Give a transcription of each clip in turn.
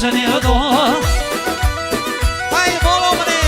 جنی دو ای بالا منی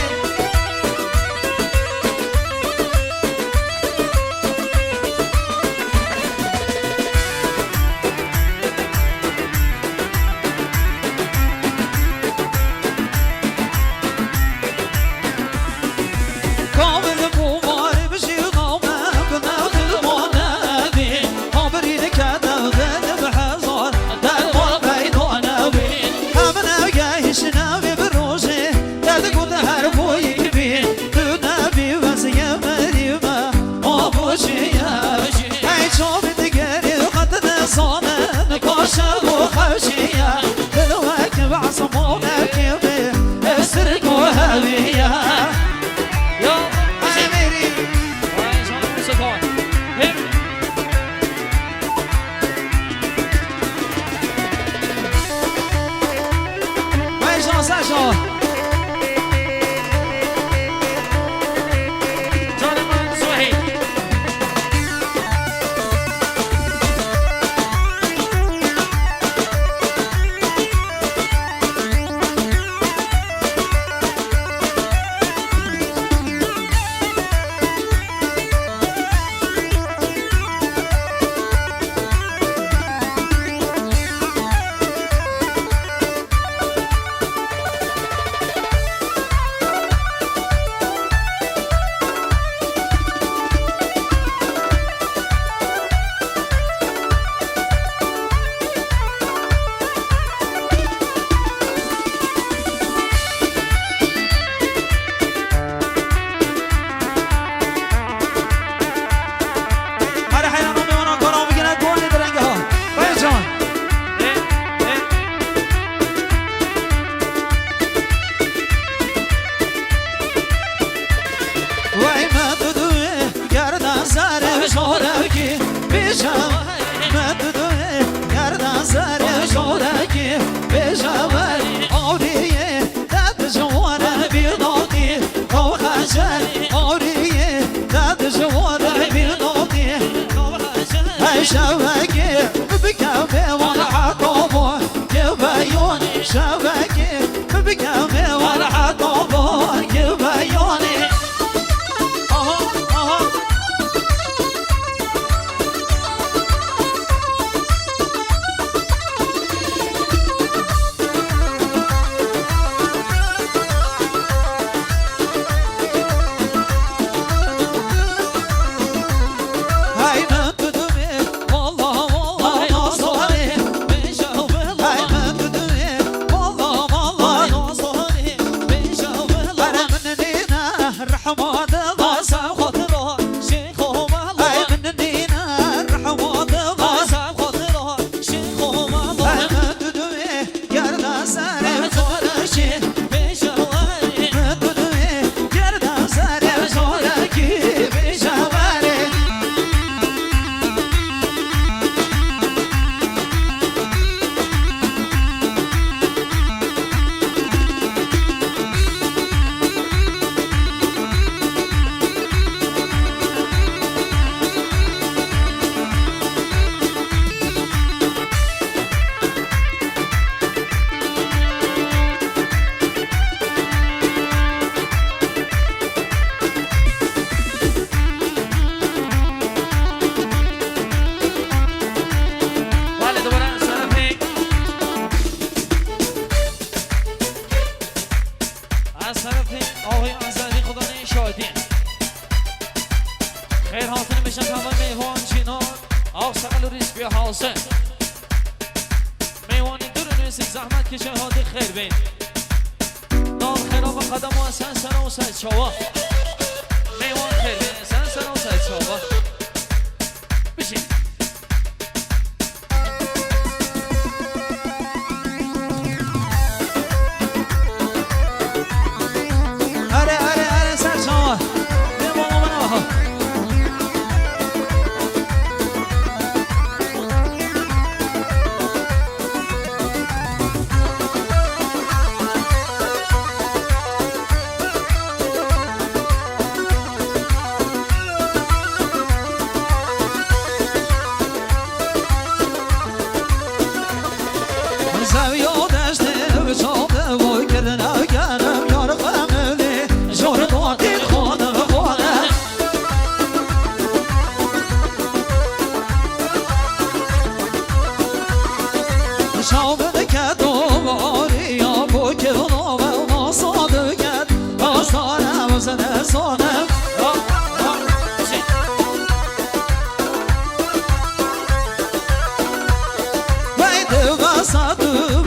صانه صانه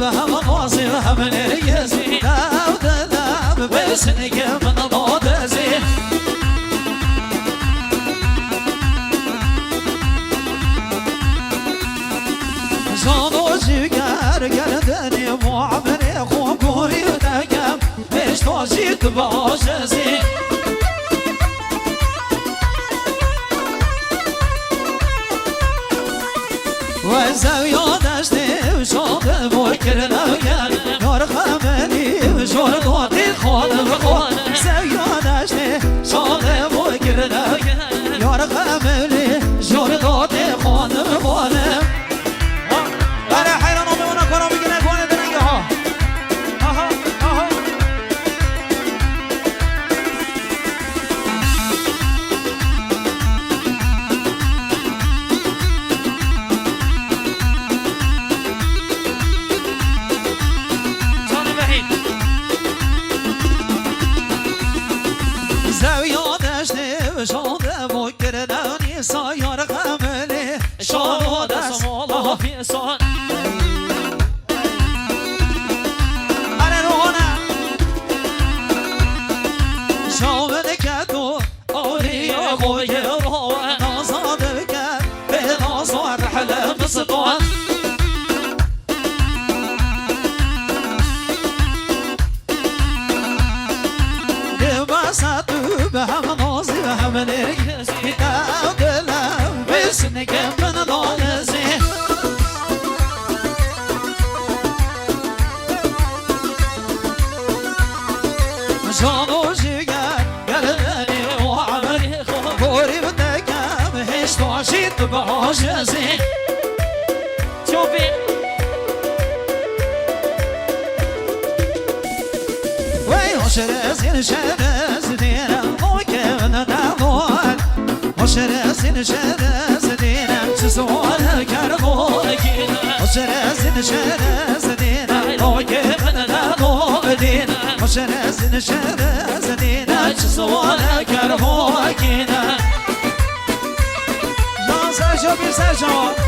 هم غازي هم نريزي داو دلاب بسنك من بودزي زانو جيگر گردني معمري خوكوري دقم بيش توجيك باشزي وزاوية داشتي وشوق بوكرنا وكان نور خمني وشور قوتي خون بخون زاوية داشتي شوق بوكرنا وكان نور خمني شور قوتي خون بخون أنا حيران أمي وانا كرامي قلت وانا دنيا ها زاوية داشتي وشوق بوكرنا ونساير خمني شور داشتي في صوت شومنكتو أولي أخوي روان نصادك بنصار رحلة بسطوان دباسات بهم نوزي بهم نريسي داودلا بسنك من دولزي شانو جيگر گردني وعمري خوري بدكم هيش توشيت بعجزي شوفي وشرزين شرزين وكيفنا نعمل وشرزين شرزين تسوال كربوكين وشرزين شرزين وكيفنا نعمل وشرزين شرزين تسوال كربوكين لا سجوا بسجوا